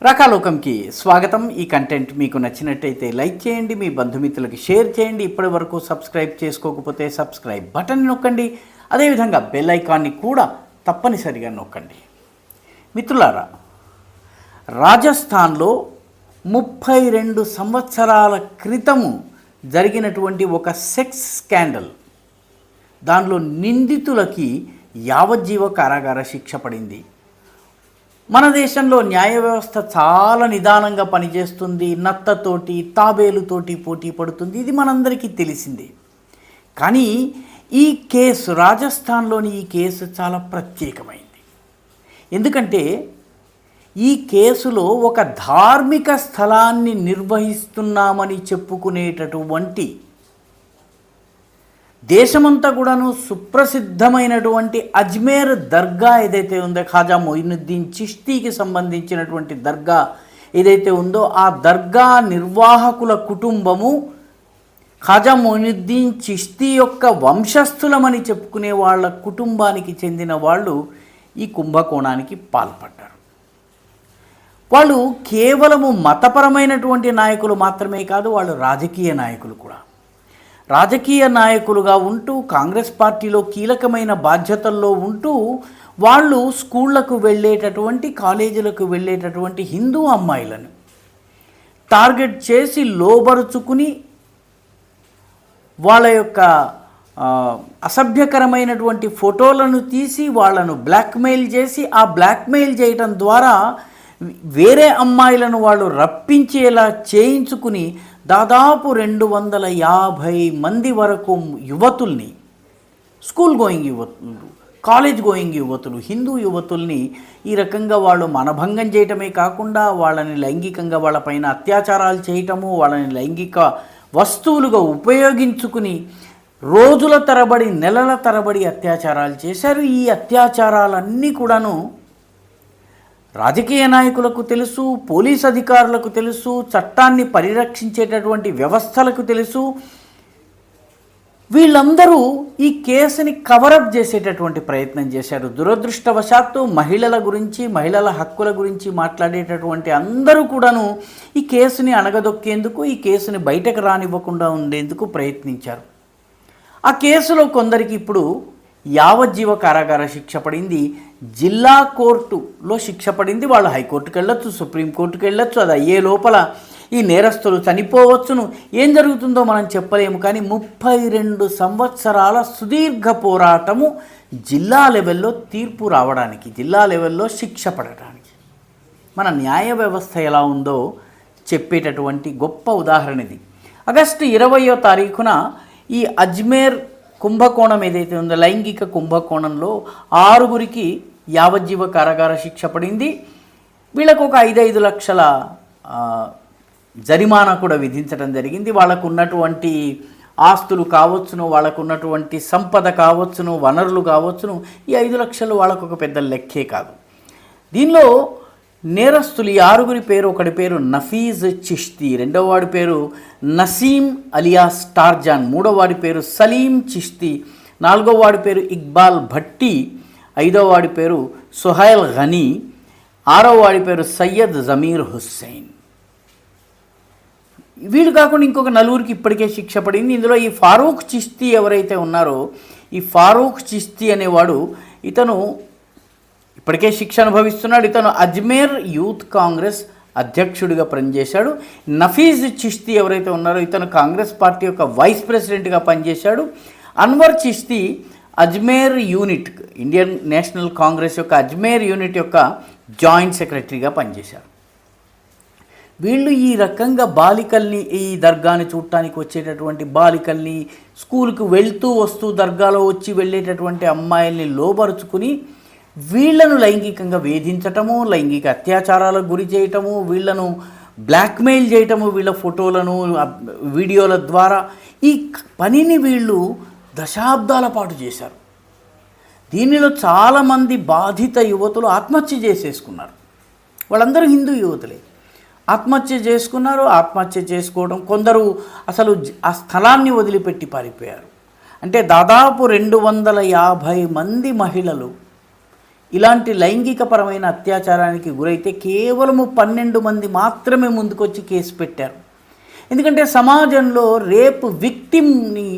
రకాలోకంకి స్వాగతం. ఈ కంటెంట్ మీకు నచ్చినట్టయితే లైక్ చేయండి, మీ బంధుమిత్రులకి షేర్ చేయండి. ఇప్పటి వరకు సబ్స్క్రైబ్ చేసుకోకపోతే సబ్స్క్రైబ్ బటన్ నొక్కండి. అదేవిధంగా బెల్ ఐకాన్ని కూడా తప్పనిసరిగా నొక్కండి. మిత్రులారా, రాజస్థాన్లో 32 సంవత్సరాల క్రితము జరిగినటువంటి ఒక సెక్స్ స్కాండల్, దానిలో నిందితులకి యావజ్జీవ కారాగార శిక్ష పడింది. మన దేశంలో న్యాయ వ్యవస్థ చాలా నిదానంగా పనిచేస్తుంది, నత్తతోటి తాబేలుతోటి పోటీ పడుతుంది. ఇది మనందరికీ తెలిసిందే. కానీ ఈ కేసు, రాజస్థాన్లోని ఈ కేసు చాలా ప్రత్యేకమైంది. ఎందుకంటే ఈ కేసులో ఒక ధార్మిక స్థలాన్ని నిర్వహిస్తున్నామని చెప్పుకునేటటువంటి, దేశమంతా కూడాను సుప్రసిద్ధమైనటువంటి అజ్మేర్ దర్గా ఏదైతే ఉందో, ఖాజా మొయినుద్దీన్ చిష్తీకి సంబంధించినటువంటి దర్గా ఏదైతే ఉందో, ఆ దర్గా నిర్వాహకుల కుటుంబము ఖాజా మొయినుద్దీన్ చిష్తీ యొక్క వంశస్థులమని చెప్పుకునే వాళ్ళ కుటుంబానికి చెందిన వాళ్ళు ఈ కుంభకోణానికి పాల్పడ్డారు. వాళ్ళు కేవలము మతపరమైనటువంటి నాయకులు మాత్రమే కాదు, వాళ్ళు రాజకీయ నాయకులు కూడా. రాజకీయ నాయకులుగా ఉంటూ కాంగ్రెస్ పార్టీలో కీలకమైన బాధ్యతల్లో ఉంటూ వాళ్ళు స్కూళ్లకు వెళ్ళేటటువంటి, కాలేజీలకు వెళ్ళేటటువంటి హిందూ అమ్మాయిలను టార్గెట్ చేసి లోబరుచుకుని వాళ్ళ యొక్క అసభ్యకరమైనటువంటి ఫోటోలను తీసి వాళ్ళను బ్లాక్మెయిల్ చేసి, ఆ బ్లాక్మెయిల్ చేయటం ద్వారా వేరే అమ్మాయిలను వాళ్ళు రప్పించేలా చేయించుకుని దాదాపు 250 మంది వరకు యువతుల్ని, స్కూల్ గోయింగ్ యువతులు, కాలేజ్ గోయింగ్ యువతులు, హిందూ యువతుల్ని ఈ రకంగా వాళ్ళు మనభంగం చేయటమే కాకుండా వాళ్ళని లైంగికంగా, వాళ్ళపైన అత్యాచారాలు చేయటము, వాళ్ళని లైంగిక వస్తువులుగా ఉపయోగించుకుని రోజుల తరబడి, నెలల తరబడి అత్యాచారాలు చేశారు. ఈ అత్యాచారాలన్నీ కూడాను రాజకీయ నాయకులకు తెలుసు, పోలీస్ అధికారులకు తెలుసు, చట్టాన్ని పరిరక్షించేటటువంటి వ్యవస్థలకు తెలుసు. వీళ్ళందరూ ఈ కేసుని కవరప్ చేసేటటువంటి ప్రయత్నం చేశారు. దురదృష్టవశాత్తు మహిళల గురించి, మహిళల హక్కుల గురించి మాట్లాడేటటువంటి అందరూ కూడాను ఈ కేసుని అణగదొక్కేందుకు, ఈ కేసుని బయటకు రానివ్వకుండా ఉండేందుకు ప్రయత్నించారు. ఆ కేసులో కొందరికి ఇప్పుడు యావజ్జీవ కారాగార శిక్ష పడింది. జిల్లా కోర్టులో శిక్ష పడింది. వాళ్ళు హైకోర్టుకు వెళ్ళొచ్చు, సుప్రీంకోర్టుకు వెళ్ళొచ్చు. అది అయ్యే లోపల ఈ నేరస్తులు చనిపోవచ్చును. ఏం జరుగుతుందో మనం చెప్పలేము. కానీ 32 సంవత్సరాల సుదీర్ఘ పోరాటము జిల్లా లెవెల్లో తీర్పు రావడానికి, జిల్లా లెవెల్లో శిక్ష పడటానికి మన న్యాయ వ్యవస్థ ఎలా ఉందో చెప్పేటటువంటి గొప్ప ఉదాహరణ ఇది. ఆగస్టు 20వ తారీఖున ఈ అజ్మేర్ కుంభకోణం ఏదైతే ఉందో, లైంగిక కుంభకోణంలో 6గురికి యావజ్జీవ కారాగార శిక్ష పడింది. వీళ్ళకు ఒక 5 లక్షల జరిమానా కూడా విధించడం జరిగింది. వాళ్ళకు ఉన్నటువంటి ఆస్తులు కావచ్చును, వాళ్ళకు ఉన్నటువంటి సంపద కావచ్చును, వనరులు కావచ్చును, ఈ 5 లక్షలు వాళ్ళకు ఒక పెద్ద లెక్కే కాదు. దీనిలో నేరస్తులు ఈ 6గురి పేరు, ఒకటి పేరు నఫీజ్ చిష్తీ, రెండవ వాడి పేరు నసీం అలియాస్ టార్జాన్, మూడవ వాడి పేరు సలీం చిష్తీ, నాలుగవ వాడి పేరు ఇక్బాల్ భట్టి, ఐదవ వాడి పేరు సుహైల్ ఘనీ, ఆరవ వాడి పేరు సయ్యద్ జమీర్ హుస్సేన్. వీళ్ళు కాకుండా ఇంకొక 4గురికి ఇప్పటికే శిక్ష పడింది. ఇందులో ఈ ఫారూక్ చిష్తీ ఎవరైతే ఉన్నారో, ఈ ఫారూక్ చిష్తీ అనేవాడు, ఇతను ఇప్పటికే శిక్ష అనుభవిస్తున్నాడు. ఇతను అజ్మేర్ యూత్ కాంగ్రెస్ అధ్యక్షుడిగా పనిచేశాడు. నఫీజ్ చిష్తీ ఎవరైతే ఉన్నారో, ఇతను కాంగ్రెస్ పార్టీ యొక్క వైస్ ప్రెసిడెంట్గా పనిచేశాడు. అన్వర్ చిష్తీ అజ్మేర్ యూనిట్, ఇండియన్ నేషనల్ కాంగ్రెస్ యొక్క అజ్మేర్ యూనిట్ యొక్క జాయింట్ సెక్రటరీగా పనిచేశారు. వీళ్ళు ఈ రకంగా బాలికల్ని, ఈ దర్గాని చూడటానికి వచ్చేటటువంటి బాలికల్ని, స్కూల్కి వెళ్తూ వస్తూ దర్గాలో వచ్చి వెళ్ళేటటువంటి అమ్మాయిల్ని లోబరుచుకుని వీళ్లను లైంగికంగా వేధించటము, లైంగిక అత్యాచారాలకు గురి చేయటము, వీళ్లను బ్లాక్మెయిల్ చేయటము, వీళ్ళ ఫోటోలను, వీడియోల ద్వారా ఈ పనిని వీళ్ళు దశాబ్దాల పాటు చేశారు. దీనిలో చాలామంది బాధిత యువతులు ఆత్మహత్య చేసేసుకున్నారు. వాళ్ళందరూ హిందూ యువతులే. ఆత్మహత్య చేసుకున్నారు. ఆత్మహత్య చేసుకోవడం, కొందరు అసలు ఆ స్థలాన్ని వదిలిపెట్టి పారిపోయారు. అంటే దాదాపు 250 మంది మహిళలు ఇలాంటి లైంగికపరమైన అత్యాచారానికి గురైతే కేవలము 12 మంది మాత్రమే ముందుకొచ్చి కేసు పెట్టారు. ఎందుకంటే సమాజంలో రేప్ విక్టిమ్ని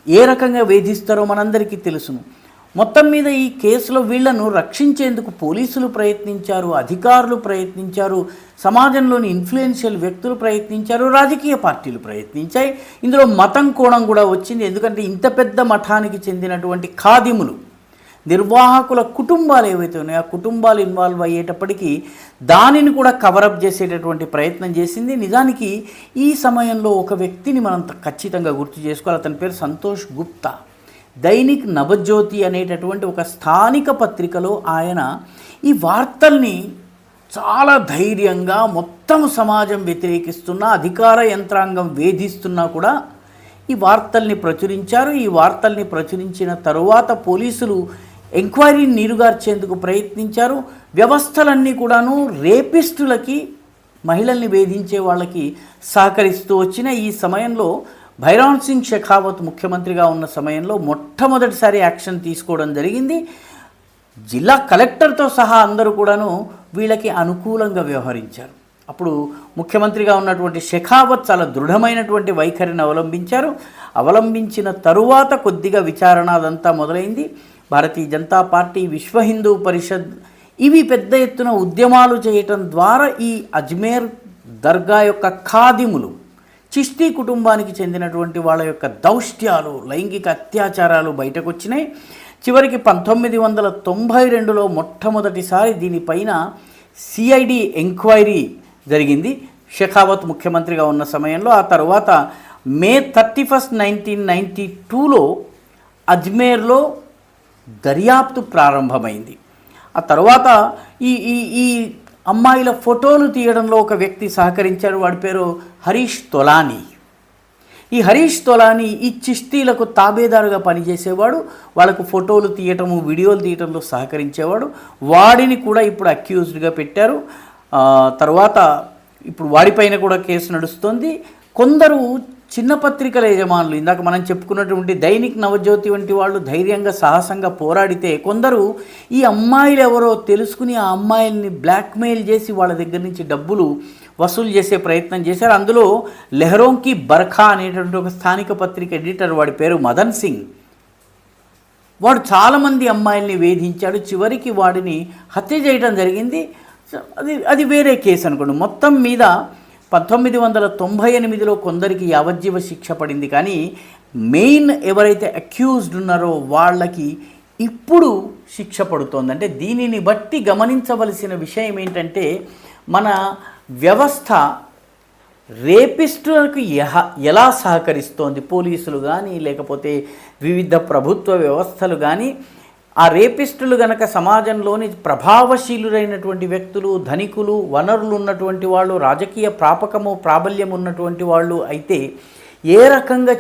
ఏ రకంగా వేధిస్తారో మనందరికీ తెలుసును. మొత్తం మీద ఈ కేసులో వీళ్లను రక్షించేందుకు పోలీసులు ప్రయత్నించారు, అధికారులు ప్రయత్నించారు, సమాజంలోని ఇన్ఫ్లుయెన్షియల్ వ్యక్తులు ప్రయత్నించారు, రాజకీయ పార్టీలు ప్రయత్నించాయి. ఇందులో మతం కోణం కూడా వచ్చింది. ఎందుకంటే ఇంత పెద్ద మఠానికి చెందినటువంటి ఖాదిములు, నిర్వాహకుల కుటుంబాలు ఏవైతే ఉన్నాయో ఆ కుటుంబాలు ఇన్వాల్వ్ అయ్యేటప్పటికీ దానిని కూడా కవరప్ చేసేటటువంటి ప్రయత్నం చేసింది. నిజానికి ఈ సమయంలో ఒక వ్యక్తిని మనం ఖచ్చితంగా గుర్తు చేసుకోవాలి. అతని పేరు సంతోష్ గుప్తా. దైనిక్ నవజ్యోతి అనేటటువంటి ఒక స్థానిక పత్రికలో ఆయన ఈ వార్తల్ని చాలా ధైర్యంగా మొత్తం సమాజం వ్యతిరేకిస్తున్నా, అధికార యంత్రాంగం వేధిస్తున్నా కూడా ఈ వార్తల్ని ప్రచురించారు. ఈ వార్తల్ని ప్రచురించిన తరువాత పోలీసులు ఎంక్వైరీని నీరుగార్చేందుకు ప్రయత్నించారు. వ్యవస్థలన్నీ కూడాను రేపిస్టులకి, మహిళల్ని వేధించే వాళ్ళకి సహకరిస్తూ వచ్చిన ఈ సమయంలో భైరాన్ సింగ్ షెకావత్ ముఖ్యమంత్రిగా ఉన్న సమయంలో మొట్టమొదటిసారి యాక్షన్ తీసుకోవడం జరిగింది. జిల్లా కలెక్టర్తో సహా అందరూ కూడాను వీళ్ళకి అనుకూలంగా వ్యవహరించారు. అప్పుడు ముఖ్యమంత్రిగా ఉన్నటువంటి షెకావత్ చాలా దృఢమైనటువంటి వైఖరిని అవలంబించిన తరువాత కొద్దిగా విచారణ అదంతా మొదలైంది. భారతీయ జనతా పార్టీ, విశ్వ హిందూ పరిషత్ ఇవి పెద్ద ఎత్తున ఉద్యమాలు చేయటం ద్వారా ఈ అజ్మేర్ దర్గా యొక్క ఖాదిములు, చిష్తీ కుటుంబానికి చెందినటువంటి వాళ్ళ యొక్క దౌష్ట్యాలు, లైంగిక అత్యాచారాలు బయటకు వచ్చినాయి. చివరికి 1992లో మొట్టమొదటిసారి దీనిపైన సిఐడి ఎంక్వైరీ జరిగింది షెకావత్ ముఖ్యమంత్రిగా ఉన్న సమయంలో. ఆ తర్వాత మే 31, 1992లో అజ్మేర్లో దర్యాప్తు ప్రారంభమైంది. ఆ తర్వాత ఈ అమ్మాయిల ఫోటోలు తీయడంలో ఒక వ్యక్తి సహకరించారు. వాడి పేరు హరీష్ తొలానీ. ఈ హరీష్ తొలానీ ఈ చిష్తీలకు తాబేదారుగా పనిచేసేవాడు. వాళ్ళకు ఫోటోలు తీయటము, వీడియోలు తీయటంలో సహకరించేవాడు. వాడిని కూడా ఇప్పుడు అక్యూజ్డ్గా పెట్టారు. తర్వాత ఇప్పుడు వాడిపైన కూడా కేసు నడుస్తుంది. కొందరు చిన్న పత్రికల యజమానులు, ఇందాక మనం చెప్పుకున్నటువంటి దైనిక్ నవజ్యోతి వంటి వాళ్ళు ధైర్యంగా సాహసంగా పోరాడితే, కొందరు ఈ అమ్మాయిలు ఎవరో తెలుసుకుని ఆ అమ్మాయిల్ని బ్లాక్మెయిల్ చేసి వాళ్ళ దగ్గర నుంచి డబ్బులు వసూలు చేసే ప్రయత్నం చేశారు. అందులో లెహరోంకి బర్ఖా అనేటువంటి ఒక స్థానిక పత్రిక ఎడిటర్, వాడి పేరు మదన్ సింగ్. వాడు చాలామంది అమ్మాయిల్ని వేధించాడు. చివరికి వాడిని హత్య చేయడం జరిగింది. అది వేరే కేసు అనుకోండి. మొత్తం మీద 1998లో కొందరికి యావజ్జీవ శిక్ష పడింది. కానీ మెయిన్ ఎవరైతే అక్యూజ్డ్ ఉన్నారో వాళ్ళకి ఇప్పుడు శిక్ష పడుతోంది. అంటే దీనిని బట్టి గమనించవలసిన విషయం ఏంటంటే, మన వ్యవస్థ రేపిస్టులకు ఎలా సహకరిస్తోంది. పోలీసులు కానీ లేకపోతే వివిధ ప్రభుత్వ వ్యవస్థలు కానీ ఆ రేపిస్టులు గనక సమాజంలోని ప్రభావశీలురైనటువంటి వ్యక్తులు, ధనికులు, వనరులు ఉన్నటువంటి వాళ్ళు, రాజకీయ ప్రాబల్యం ఉన్నటువంటి వాళ్ళు అయితే ఏ రకంగా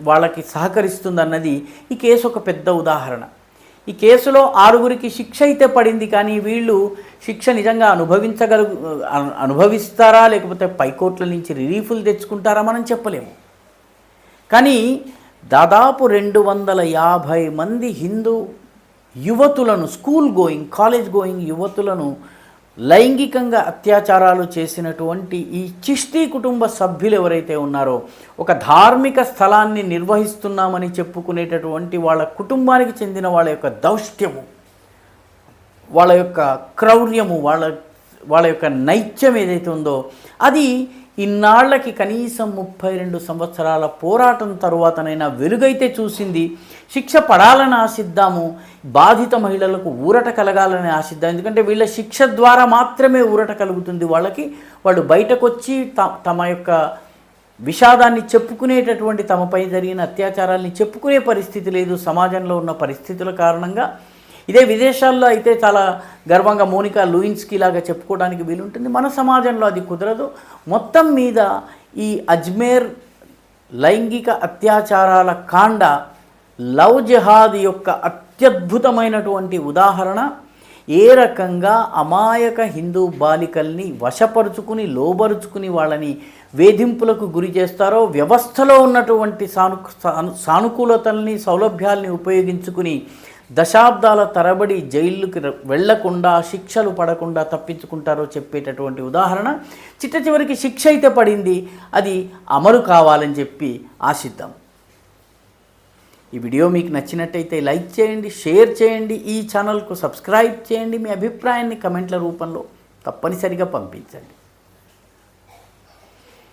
వాళ్ళకి సహకరిస్తుందన్నది ఈ కేసు ఒక పెద్ద ఉదాహరణ. ఈ కేసులో 6గురికి శిక్ష అయితే పడింది. కానీ వీళ్ళు శిక్ష నిజంగా అనుభవిస్తారా లేకపోతే పైకోట్ల నుంచి రిలీఫ్లు తెచ్చుకుంటారా మనం చెప్పలేము. కానీ దాదాపు 250 మంది హిందూ యువతులను, కాలేజ్ గోయింగ్ యువతులను లైంగికంగా అత్యాచారాలు చేసినటువంటి ఈ చిష్తీ కుటుంబ సభ్యులు ఎవరైతే ఉన్నారో, ఒక ధార్మిక స్థలాన్ని నిర్వహిస్తున్నామని చెప్పుకునేటటువంటి వాళ్ళ కుటుంబానికి చెందిన వాళ్ళ యొక్క దౌష్ట్యము, వాళ్ళ యొక్క క్రౌర్యము, వాళ్ళ యొక్క నైత్యం ఏదైతే ఉందో అది ఇన్నాళ్లకి కనీసం 32 సంవత్సరాల పోరాటం తరువాతనైనా వెలుగైతే చూసింది. శిక్ష పడాలని ఆశిద్దాము, బాధిత మహిళలకు ఊరట కలగాలని ఆశిద్దాం. ఎందుకంటే వీళ్ళ శిక్ష ద్వారా మాత్రమే ఊరట కలుగుతుంది వాళ్ళకి. వాళ్ళు బయటకు వచ్చి తమ యొక్క విషాదాన్ని చెప్పుకునేటటువంటి, తమపై జరిగిన అత్యాచారాల్ని చెప్పుకునే పరిస్థితి లేదు సమాజంలో ఉన్న పరిస్థితుల కారణంగా. ఇదే విదేశాల్లో అయితే చాలా గర్వంగా మోనికా లూయిన్స్కీ లాగా చెప్పుకోవడానికి వీలుంటుంది. మన సమాజంలో అది కుదరదు. మొత్తం మీద ఈ అజ్మేర్ లైంగిక అత్యాచారాల కాండ లవ్ జిహాద్ యొక్క అత్యద్భుతమైనటువంటి ఉదాహరణ. ఏ రకంగా అమాయక హిందూ బాలికల్ని వశపరుచుకుని, లోబరుచుకుని వాళ్ళని వేధింపులకు గురి చేస్తారో, వ్యవస్థలో ఉన్నటువంటి సానుకూలతల్ని, సౌలభ్యాల్ని ఉపయోగించుకుని దశాబ్దాల తరబడి జైలుకి వెళ్లకుండా శిక్షలు పడకుండా తప్పించుకుంటారో చెప్పేటటువంటి ఉదాహరణ. చిట్ట చివరికి శిక్ష అయితే పడింది, అది అమలు కావాలని చెప్పి ఆశిద్దాం. ఈ వీడియో మీకు నచ్చినట్టయితే లైక్ చేయండి, షేర్ చేయండి, ఈ ఛానల్కు సబ్స్క్రైబ్ చేయండి. మీ అభిప్రాయాన్ని కమెంట్ల రూపంలో తప్పనిసరిగా పంపించండి.